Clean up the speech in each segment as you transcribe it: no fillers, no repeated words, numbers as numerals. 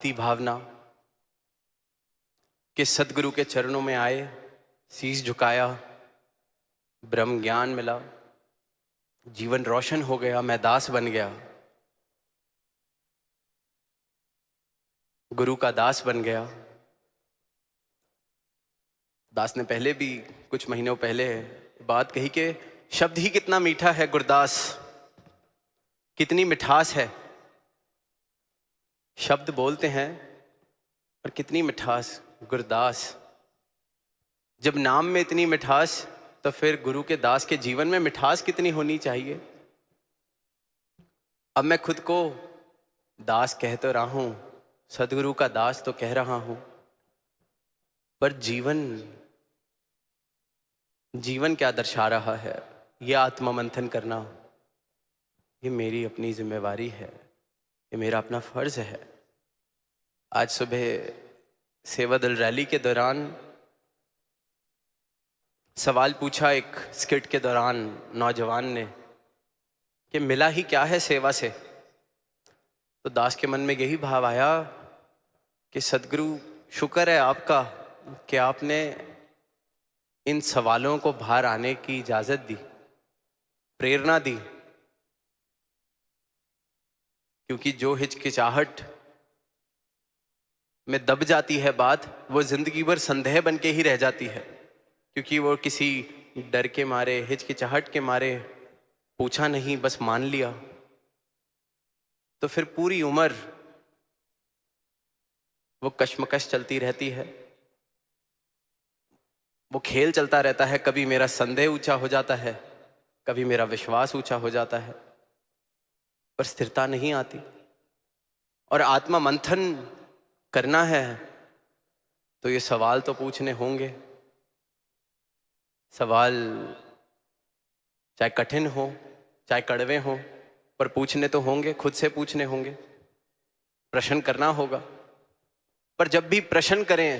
भक्ति भावना कि सदगुरु के चरणों में आए, शीश झुकाया, ब्रह्म ज्ञान मिला, जीवन रोशन हो गया, मैं दास बन गया, गुरु का दास बन गया। दास ने पहले भी कुछ महीनों पहले बात कही कि शब्द ही कितना मीठा है गुरदास, कितनी मिठास है। शब्द बोलते हैं और कितनी मिठास गुरदास। जब नाम में इतनी मिठास तो फिर गुरु के दास के जीवन में मिठास कितनी होनी चाहिए। अब मैं खुद को दास कह तो रहा हूं, सदगुरु का दास तो कह रहा हूं, पर जीवन क्या दर्शा रहा है, यह आत्ममंथन करना, ये मेरी अपनी जिम्मेवारी है, ये मेरा अपना फर्ज है। आज सुबह सेवा दल रैली के दौरान सवाल पूछा एक स्किट के दौरान नौजवान ने कि मिला ही क्या है सेवा से। तो दास के मन में यही भाव आया कि सदगुरु शुक्र है आपका कि आपने इन सवालों को बाहर आने की इजाजत दी, प्रेरणा दी। क्योंकि जो हिचकिचाहट में दब जाती है बात, वो जिंदगी भर संदेह बन के ही रह जाती है। क्योंकि वो किसी डर के मारे, हिचकिचाहट के मारे पूछा नहीं, बस मान लिया, तो फिर पूरी उम्र वो कश्मकश चलती रहती है, वो खेल चलता रहता है। कभी मेरा संदेह ऊंचा हो जाता है, कभी मेरा विश्वास ऊंचा हो जाता है, पर स्थिरता नहीं आती। और आत्मा मंथन करना है तो ये सवाल तो पूछने होंगे। सवाल चाहे कठिन हो, चाहे कड़वे हो, पर पूछने तो होंगे, खुद से पूछने होंगे, प्रश्न करना होगा। पर जब भी प्रश्न करें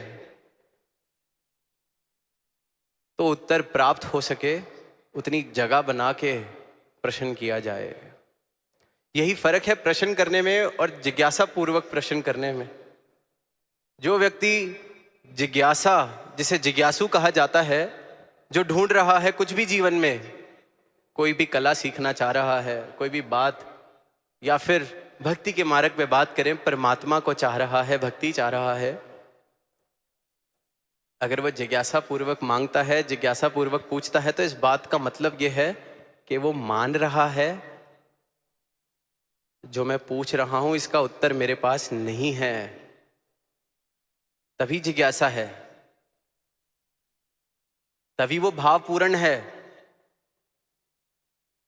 तो उत्तर प्राप्त हो सके उतनी जगह बना के प्रश्न किया जाए। यही फर्क है प्रश्न करने में और जिज्ञासा पूर्वक प्रश्न करने में। जो व्यक्ति जिज्ञासा, जिसे जिज्ञासु कहा जाता है, जो ढूंढ रहा है कुछ भी जीवन में, कोई भी कला सीखना चाह रहा है, कोई भी बात, या फिर भक्ति के मार्ग में बात करें, परमात्मा को चाह रहा है, भक्ति चाह रहा है, अगर वह जिज्ञासा पूर्वक मांगता है, जिज्ञासा पूर्वक पूछता है, तो इस बात का मतलब यह है कि वो मान रहा है जो मैं पूछ रहा हूं इसका उत्तर मेरे पास नहीं है, तभी जिज्ञासा है, तभी वो भावपूर्ण है।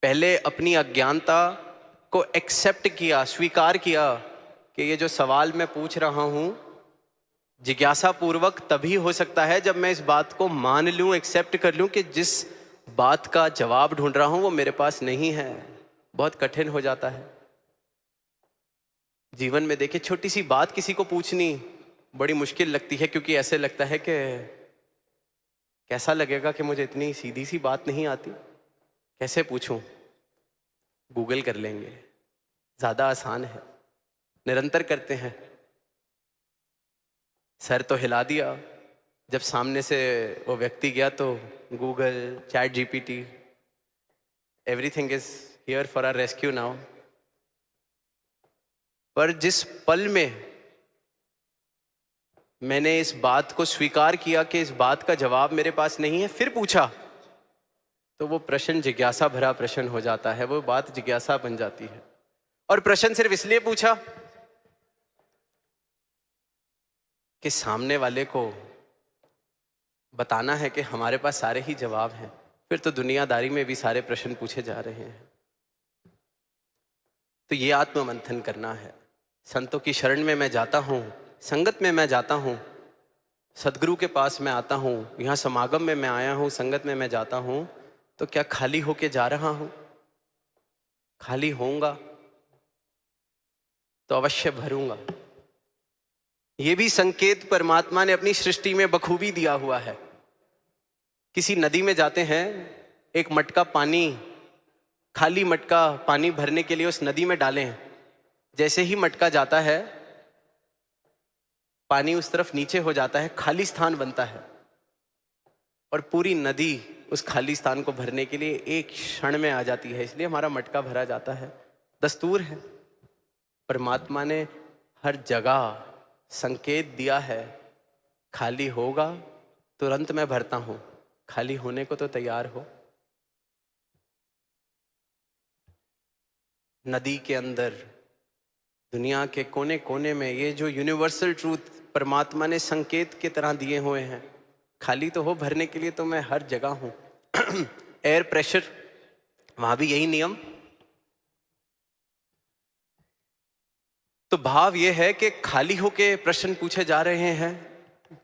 पहले अपनी अज्ञानता को एक्सेप्ट किया, स्वीकार किया कि ये जो सवाल मैं पूछ रहा हूं जिज्ञासा पूर्वक तभी हो सकता है जब मैं इस बात को मान लूं, एक्सेप्ट कर लूं कि जिस बात का जवाब ढूंढ रहा हूं वो मेरे पास नहीं है। बहुत कठिन हो जाता है जीवन में। देखिए, छोटी सी बात किसी को पूछनी बड़ी मुश्किल लगती है, क्योंकि ऐसे लगता है कि कैसा लगेगा कि मुझे इतनी सीधी सी बात नहीं आती, कैसे पूछूं। गूगल कर लेंगे, ज्यादा आसान है, निरंतर करते हैं। सर तो हिला दिया, जब सामने से वो व्यक्ति गया तो Google, chat GPT, everything is here for our rescue now. पर जिस पल में मैंने इस बात को स्वीकार किया कि इस बात का जवाब मेरे पास नहीं है, फिर पूछा, तो वो प्रश्न जिज्ञासा भरा प्रश्न हो जाता है, वो बात जिज्ञासा बन जाती है। और प्रश्न सिर्फ इसलिए पूछा कि सामने वाले को बताना है कि हमारे पास सारे ही जवाब हैं, फिर तो दुनियादारी में भी सारे प्रश्न पूछे जा रहे हैं। तो ये आत्ममंथन करना है। संतों की शरण में मैं जाता हूँ, संगत में मैं जाता हूँ, सदगुरु के पास मैं आता हूँ, यहाँ समागम में मैं आया हूँ, संगत में मैं जाता हूँ, तो क्या खाली होके जा रहा हूँ? खाली होऊंगा तो अवश्य भरूंगा। ये भी संकेत परमात्मा ने अपनी सृष्टि में बखूबी दिया हुआ है। किसी नदी में जाते हैं, एक मटका पानी, खाली मटका पानी भरने के लिए उस नदी में डालें, जैसे ही मटका जाता है पानी उस तरफ नीचे हो जाता है, खाली स्थान बनता है, और पूरी नदी उस खाली स्थान को भरने के लिए एक क्षण में आ जाती है, इसलिए हमारा मटका भरा जाता है। दस्तूर है। परमात्मा ने हर जगह संकेत दिया है, खाली होगा तुरंत मैं भरता हूं, खाली होने को तो तैयार हो। नदी के अंदर, दुनिया के कोने कोने में ये जो यूनिवर्सल ट्रूथ परमात्मा ने संकेत की तरह दिए हुए हैं, खाली तो हो, भरने के लिए तो मैं हर जगह हूं। एयर प्रेशर, वहां भी यही नियम। तो भाव ये है कि खाली होके प्रश्न पूछे जा रहे हैं,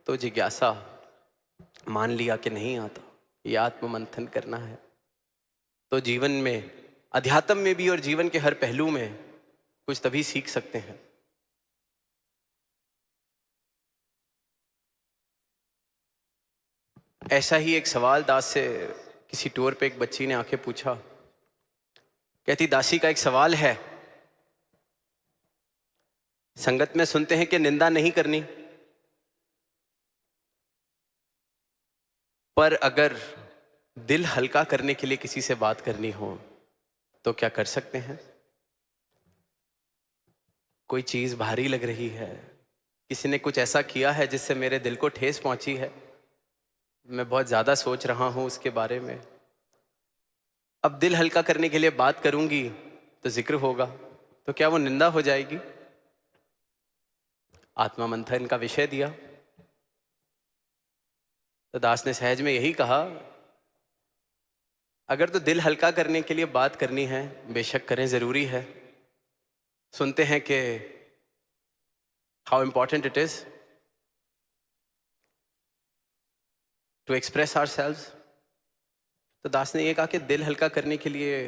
तो जिज्ञासा मान लिया कि नहीं आता, ये आत्म मंथन करना है। तो जीवन में, अध्यात्म में भी और जीवन के हर पहलू में कुछ तभी सीख सकते हैं। ऐसा ही एक सवाल दास से किसी टूर पे एक बच्ची ने आके पूछा। कहती, दासी का एक सवाल है, संगत में सुनते हैं कि निंदा नहीं करनी, पर अगर दिल हल्का करने के लिए किसी से बात करनी हो तो क्या कर सकते हैं? कोई चीज भारी लग रही है, किसी ने कुछ ऐसा किया है जिससे मेरे दिल को ठेस पहुंची है, मैं बहुत ज्यादा सोच रहा हूं उसके बारे में। अब दिल हल्का करने के लिए बात करूंगी तो जिक्र होगा, तो क्या वो निंदा हो जाएगी? आत्मा मंथन का विषय दिया तो दास ने सहज में यही कहा, अगर तो दिल हल्का करने के लिए बात करनी है, बेशक करें, जरूरी है। सुनते हैं कि how important it is to express ourselves. तो दास ने ये कहा कि दिल हल्का करने के लिए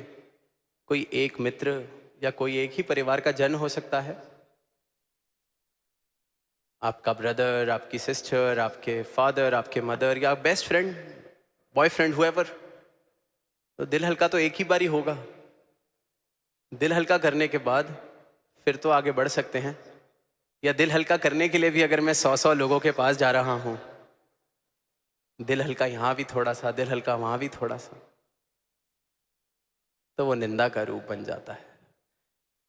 कोई एक मित्र या कोई एक ही परिवार का जन हो सकता है। आपका ब्रदर, आपकी सिस्टर, आपके फादर, आपके मदर, या बेस्ट फ्रेंड, बॉयफ्रेंड, हुएवर। तो दिल हल्का तो एक ही बारी होगा। दिल हल्का करने के बाद फिर तो आगे बढ़ सकते हैं। या दिल हल्का करने के लिए भी अगर मैं 100 लोगों के पास जा रहा हूं, दिल हल्का यहां भी थोड़ा सा, दिल हल्का वहां भी थोड़ा सा, तो वो निंदा का रूप बन जाता है।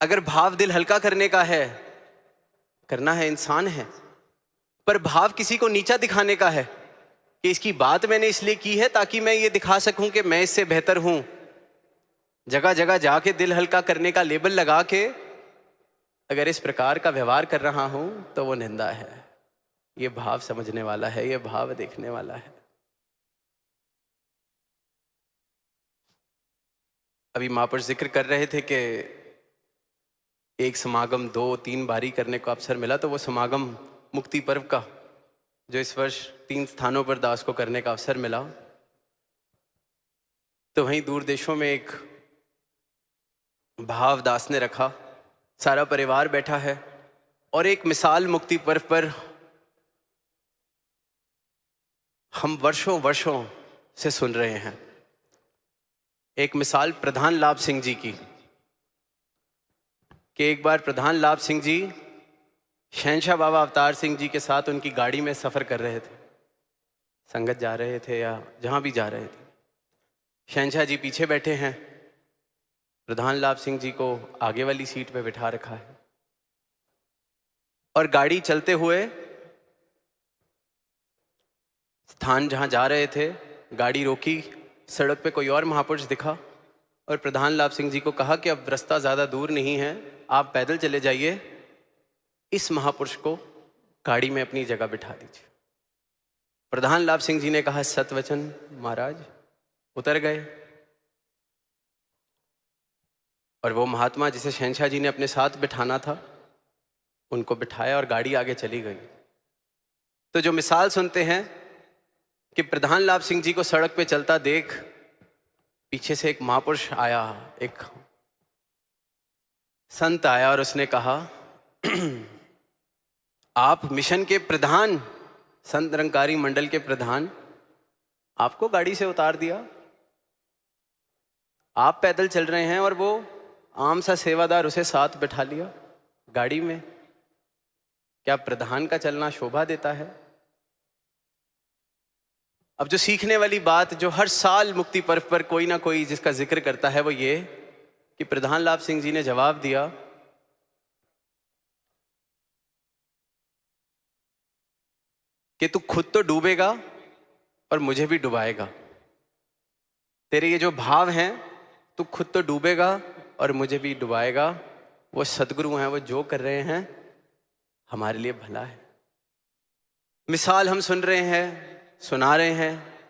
अगर भाव दिल हल्का करने का है, करना है, इंसान है, पर भाव किसी को नीचा दिखाने का है कि इसकी बात मैंने इसलिए की है ताकि मैं ये दिखा सकूं कि मैं इससे बेहतर हूं, जगह जगह जाके दिल हल्का करने का लेबल लगा के अगर इस प्रकार का व्यवहार कर रहा हूं तो वो निंदा है। ये भाव समझने वाला है, ये भाव देखने वाला है। अभी महापुरुष जिक्र कर रहे थे कि एक समागम 2-3 बारी करने को अवसर मिला, तो वो समागम मुक्ति पर्व का, जो इस वर्ष 3 स्थानों पर दास को करने का अवसर मिला। तो वहीं दूर देशों में एक भाव दास ने रखा, सारा परिवार बैठा है और एक मिसाल मुक्ति पर्व पर हम वर्षों वर्षों से सुन रहे हैं। एक मिसाल प्रधान लाभ सिंह जी की, कि एक बार प्रधान लाभ सिंह जी शहंशाह बाबा अवतार सिंह जी के साथ उनकी गाड़ी में सफर कर रहे थे, संगत जा रहे थे या जहां भी जा रहे थे। शहंशाह जी पीछे बैठे हैं, प्रधान लाभ सिंह जी को आगे वाली सीट पे बिठा रखा है, और गाड़ी चलते हुए स्थान जहां जा रहे थे, गाड़ी रोकी, सड़क पे कोई और महापुरुष दिखा और प्रधान लाभ सिंह जी को कहा कि अब रास्ता ज्यादा दूर नहीं है, आप पैदल चले जाइए, इस महापुरुष को गाड़ी में अपनी जगह बिठा दीजिए। प्रधान लाभ सिंह जी ने कहा, सतवचन महाराज। उतर गए और वो महात्मा जिसे शहंशाह जी ने अपने साथ बिठाना था, उनको बिठाया और गाड़ी आगे चली गई। तो जो मिसाल सुनते हैं कि प्रधान लाभ सिंह जी को सड़क पे चलता देख पीछे से एक महापुरुष आया, एक संत आया और उसने कहा, आप मिशन के प्रधान, संत निरंकारी मंडल के प्रधान, आपको गाड़ी से उतार दिया, आप पैदल चल रहे हैं और वो आम सा सेवादार उसे साथ बैठा लिया गाड़ी में। क्या प्रधान का चलना शोभा देता है? अब जो सीखने वाली बात जो हर साल मुक्ति पर्व पर कोई ना कोई जिसका जिक्र करता है वो ये कि प्रधान लाभ सिंह जी ने जवाब दिया कि तू खुद तो डूबेगा और मुझे भी डुबाएगा। तेरे ये जो भाव हैं, तू खुद तो डूबेगा और मुझे भी डुबाएगा। वो सदगुरु हैं, वो जो कर रहे हैं हमारे लिए भला है। मिसाल हम सुन रहे हैं, सुना रहे हैं।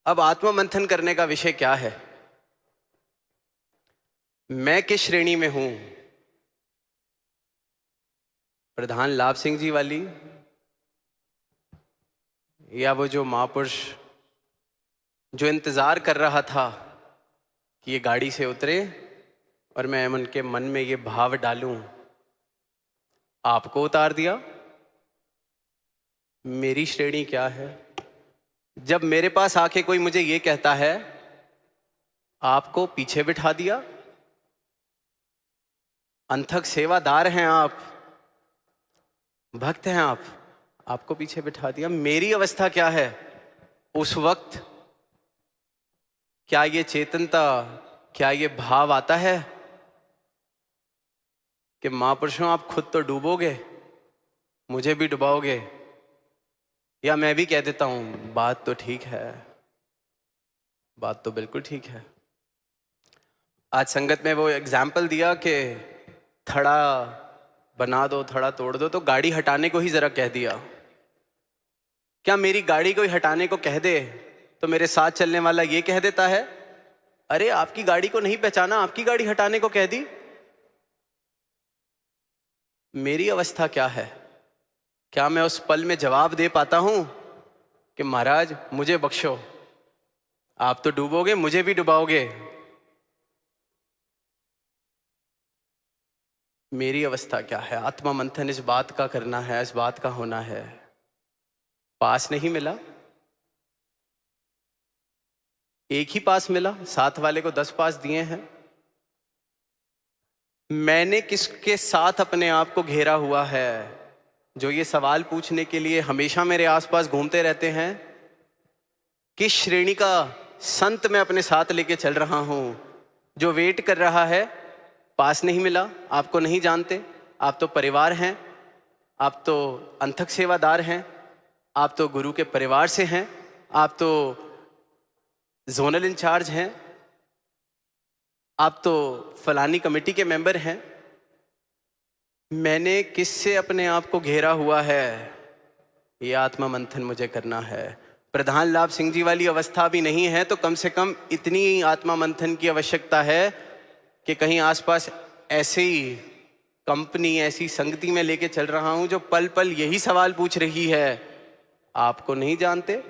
अब आत्म मंथन करने का विषय क्या है? मैं किस श्रेणी में हूं? प्रधान लाभ सिंह जी वाली, या वो जो महापुरुष जो इंतजार कर रहा था कि ये गाड़ी से उतरे और मैं उनके मन में ये भाव डालूं, आपको उतार दिया? मेरी श्रेणी क्या है? जब मेरे पास आके कोई मुझे ये कहता है आपको पीछे बिठा दिया, अनथक सेवादार हैं आप, भक्त हैं आप, आपको पीछे बिठा दिया। मेरी अवस्था क्या है उस वक्त? क्या ये चेतनता, क्या ये भाव आता है कि महापुरुषों आप खुद तो डूबोगे, मुझे भी डुबाओगे? या मैं भी कह देता हूं बात तो ठीक है, बात तो बिल्कुल ठीक है। आज संगत में वो एग्जाम्पल दिया कि थड़ा बना दो, थड़ा तोड़ दो, तो गाड़ी हटाने को ही जरा कह दिया। क्या मेरी गाड़ी को हटाने को कह दे तो मेरे साथ चलने वाला ये कह देता है अरे आपकी गाड़ी को नहीं पहचाना, आपकी गाड़ी हटाने को कह दी? मेरी अवस्था क्या है? क्या मैं उस पल में जवाब दे पाता हूं कि महाराज मुझे बख्शो, आप तो डूबोगे, मुझे भी डुबाओगे? मेरी अवस्था क्या है? आत्मा मंथन इस बात का करना है, इस बात का होना है। पास नहीं मिला, एक ही पास मिला, साथ वाले को 10 पास दिए हैं। मैंने किसके साथ अपने आप को घेरा हुआ है जो ये सवाल पूछने के लिए हमेशा मेरे आसपास घूमते रहते हैं? किस श्रेणी का संत मैं अपने साथ लेके चल रहा हूं जो वेट कर रहा है? पास नहीं मिला, आपको नहीं जानते, आप तो परिवार हैं, आप तो अंथक सेवादार हैं, आप तो गुरु के परिवार से हैं, आप तो जोनल इंचार्ज हैं, आप तो फलानी कमेटी के मेंबर हैं। मैंने किससे अपने आप को घेरा हुआ है? ये आत्मा मंथन मुझे करना है। प्रधान लाभ सिंह जी वाली अवस्था भी नहीं है तो कम से कम इतनी आत्मा मंथन की आवश्यकता है कि कहीं आसपास ऐसी कंपनी, ऐसी संगति में लेके चल रहा हूं जो पल पल यही सवाल पूछ रही है, आपको नहीं जानते,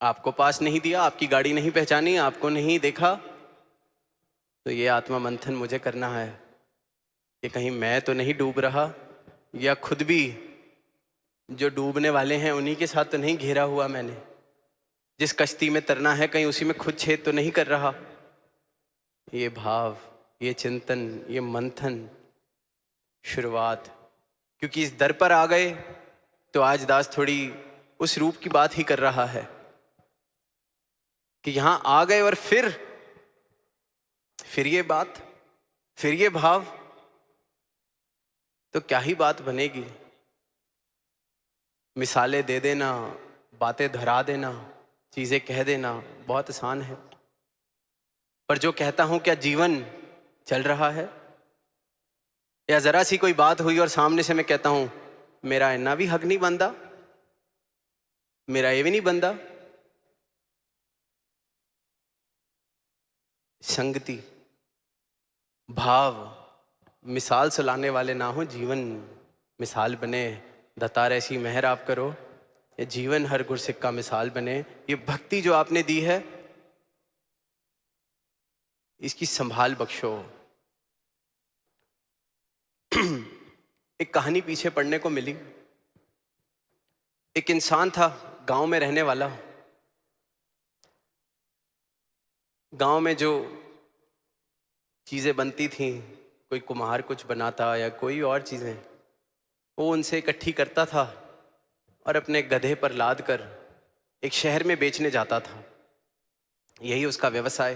आपको पास नहीं दिया, आपकी गाड़ी नहीं पहचानी, आपको नहीं देखा। तो ये आत्मा मंथन मुझे करना है कि कहीं मैं तो नहीं डूब रहा, या खुद भी जो डूबने वाले हैं उन्हीं के साथ तो नहीं घेरा हुआ मैंने। जिस कश्ती में तरना है कहीं उसी में खुद छेद तो नहीं कर रहा। ये भाव, ये चिंतन, ये मंथन शुरुआत, क्योंकि इस दर पर आ गए तो आज दास थोड़ी उस रूप की बात ही कर रहा है कि यहां आ गए और फिर ये बात, फिर ये भाव, तो क्या ही बात बनेगी। मिसालें दे देना, बातें धरा देना, चीजें कह देना बहुत आसान है, पर जो कहता हूं क्या जीवन चल रहा है? या जरा सी कोई बात हुई और सामने से मैं कहता हूं मेरा इतना भी हक नहीं बनता, मेरा ये भी नहीं बनता। संगति, भाव, मिसाल सुलाने वाले ना हो, जीवन मिसाल बने। दतार ऐसी मेहर आप करो, ये जीवन हर गुरसिक का मिसाल बने। ये भक्ति जो आपने दी है इसकी संभाल बख्शो। एक कहानी पीछे पढ़ने को मिली। एक इंसान था गांव में रहने वाला। गांव में जो चीजें बनती थीं, कोई कुम्हार कुछ बनाता या कोई और चीज़ें, वो उनसे इकट्ठी करता था और अपने गधे पर लाद कर एक शहर में बेचने जाता था। यही उसका व्यवसाय।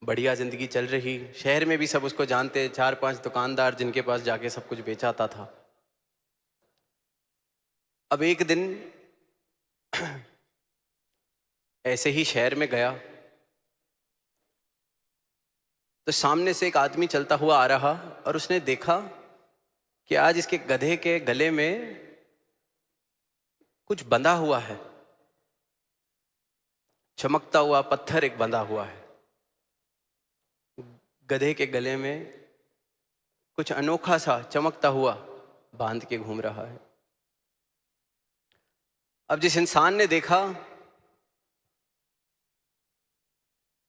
बढ़िया जिंदगी चल रही, शहर में भी सब उसको जानते, 4-5 दुकानदार जिनके पास जाके सब कुछ बेचाता था। अब एक दिन ऐसे ही शहर में गया तो सामने से एक आदमी चलता हुआ आ रहा और उसने देखा कि आज इसके गधे के गले में कुछ बंधा हुआ है, चमकता हुआ पत्थर एक बंधा हुआ है। गधे के गले में कुछ अनोखा सा चमकता हुआ बांध के घूम रहा है। अब जिस इंसान ने देखा,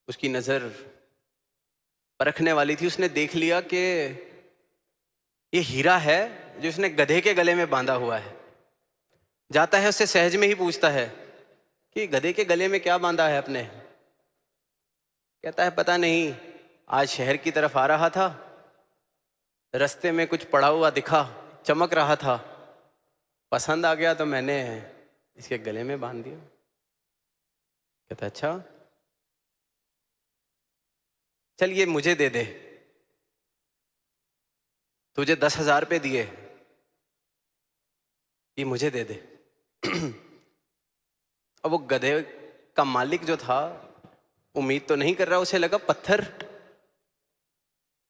उसकी नजर परखने वाली थी, उसने देख लिया कि ये हीरा है जो उसने गधे के गले में बांधा हुआ है। जाता है, उससे सहज में ही पूछता है कि गधे के गले में क्या बांधा है अपने। कहता है पता नहीं, आज शहर की तरफ आ रहा था, रास्ते में कुछ पड़ा हुआ दिखा, चमक रहा था, पसंद आ गया तो मैंने इसके गले में बांध दिया। कहता अच्छा, चल ये मुझे दे दे, तुझे 10,000 रुपये दिए, ये मुझे दे दे। अब वो गधे का मालिक जो था, उम्मीद तो नहीं कर रहा, उसे लगा पत्थर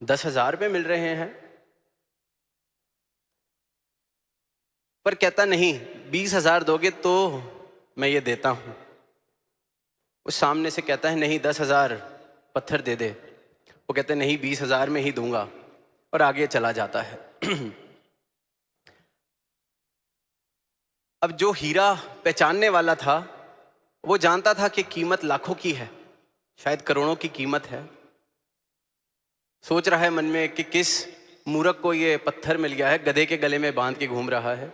10,000 रुपये मिल रहे हैं, पर कहता नहीं, 20,000 दोगे तो मैं ये देता हूं। उस सामने से कहता है नहीं, 10,000 पत्थर दे दे। वो कहते नहीं, 20,000 में ही दूंगा, और आगे चला जाता है। अब जो हीरा पहचानने वाला था, वो जानता था कि कीमत लाखों की है, शायद करोड़ों की कीमत है। सोच रहा है मन में कि किस मूर्ख को ये पत्थर मिल गया है, गधे के गले में बांध के घूम रहा है।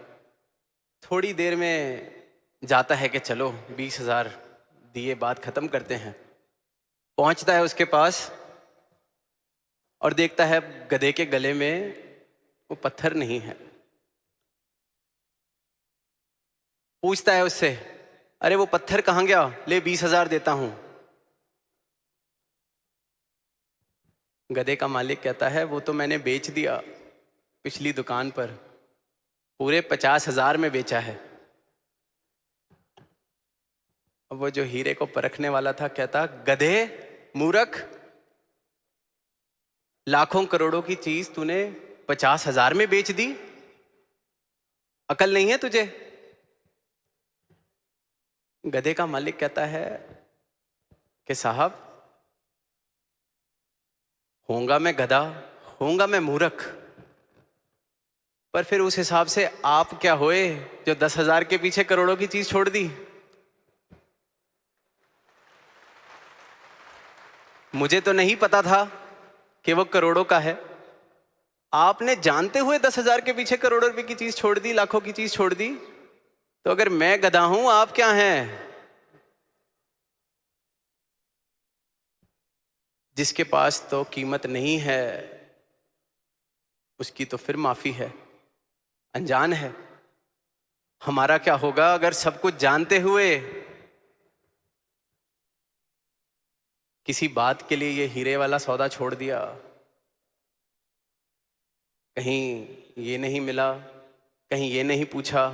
थोड़ी देर में जाता है कि चलो 20,000 दिए, बात खत्म करते हैं। पहुंचता है उसके पास और देखता है गधे के गले में वो पत्थर नहीं है। पूछता है उससे, अरे वो पत्थर कहाँ गया, ले 20,000 देता हूं। गधे का मालिक कहता है वो तो मैंने बेच दिया पिछली दुकान पर, पूरे 50,000 में बेचा है। अब वो जो हीरे को परखने वाला था कहता, गधे, मूर्ख, लाखों करोड़ों की चीज तूने 50,000 में बेच दी, अकल नहीं है तुझे। गधे का मालिक कहता है कि साहब, होऊंगा मैं गधा, होऊंगा मैं मूर्ख, पर फिर उस हिसाब से आप क्या होए जो 10,000 के पीछे करोड़ों की चीज छोड़ दी। मुझे तो नहीं पता था कि वो करोड़ों का है, आपने जानते हुए 10,000 के पीछे करोड़ों रुपए की चीज छोड़ दी, लाखों की चीज छोड़ दी। तो अगर मैं गधा हूं, आप क्या हैं? जिसके पास तो कीमत नहीं है, उसकी तो फिर माफी है, अनजान है। हमारा क्या होगा अगर सब कुछ जानते हुए किसी बात के लिए ये हीरे वाला सौदा छोड़ दिया? कहीं ये नहीं मिला, कहीं ये नहीं पूछा,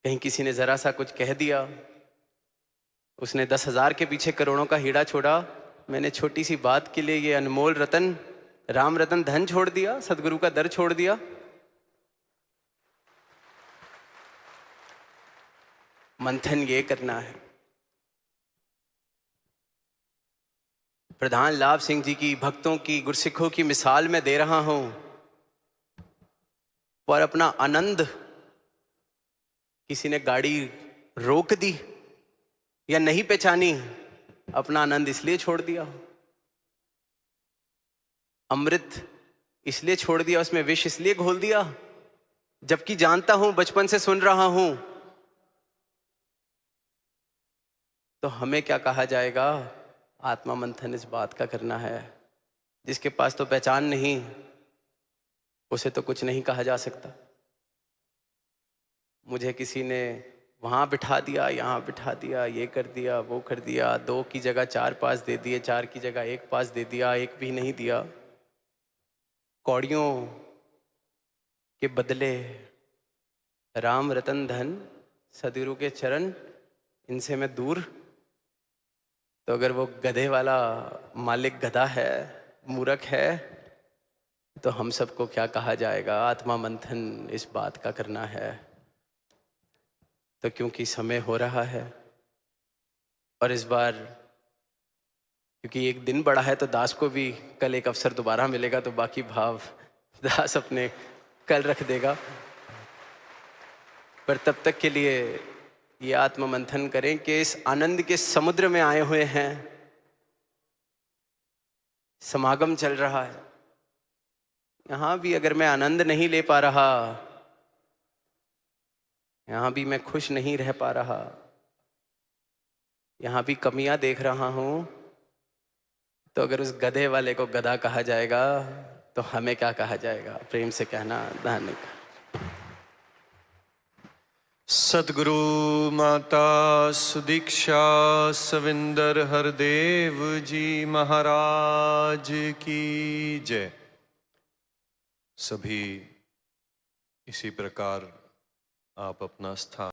कहीं किसी ने जरा सा कुछ कह दिया। उसने 10,000 के पीछे करोड़ों का हीरा छोड़ा, मैंने छोटी सी बात के लिए ये अनमोल रतन, राम रतन धन छोड़ दिया, सदगुरु का दर छोड़ दिया। मंथन ये करना है। प्रधान लाभ सिंह जी की, भक्तों की, गुरसिखों की मिसाल मैं दे रहा हूं, पर अपना आनंद, किसी ने गाड़ी रोक दी या नहीं पहचानी, अपना आनंद इसलिए छोड़ दिया, अमृत इसलिए छोड़ दिया, उसमें विष इसलिए घोल दिया, जबकि जानता हूं, बचपन से सुन रहा हूं। तो हमें क्या कहा जाएगा? आत्मा मंथन इस बात का करना है, जिसके पास तो पहचान नहीं, उसे तो कुछ नहीं कहा जा सकता। मुझे किसी ने वहाँ बिठा दिया, यहाँ बिठा दिया, ये कर दिया, वो कर दिया, 2 की जगह 4 पास दे दिए, 4 की जगह 1 पास दे दिया, 1 भी नहीं दिया। कौड़ियों के बदले राम रतन धन, सदगुरु के चरण, इनसे मैं दूर। तो अगर वो गधे वाला मालिक गधा है, मूर्ख है, तो हम सबको क्या कहा जाएगा? आत्मा मंथन इस बात का करना है। तो क्योंकि समय हो रहा है और इस बार क्योंकि एक दिन बड़ा है, तो दास को भी कल एक अवसर दोबारा मिलेगा, तो बाकी भाव दास अपने कल रख देगा। पर तब तक के लिए ये आत्म मंथन करें कि इस आनंद के समुद्र में आए हुए हैं, समागम चल रहा है। यहां भी अगर मैं आनंद नहीं ले पा रहा, यहां भी मैं खुश नहीं रह पा रहा, यहां भी कमियां देख रहा हूं, तो अगर उस गधे वाले को गधा कहा जाएगा, तो हमें क्या कहा जाएगा? प्रेम से कहना, धन्यवाद। सदगुरु माता सुदीक्षा सविंदर हरदेव जी महाराज की जय। सभी इसी प्रकार आप अपना स्थान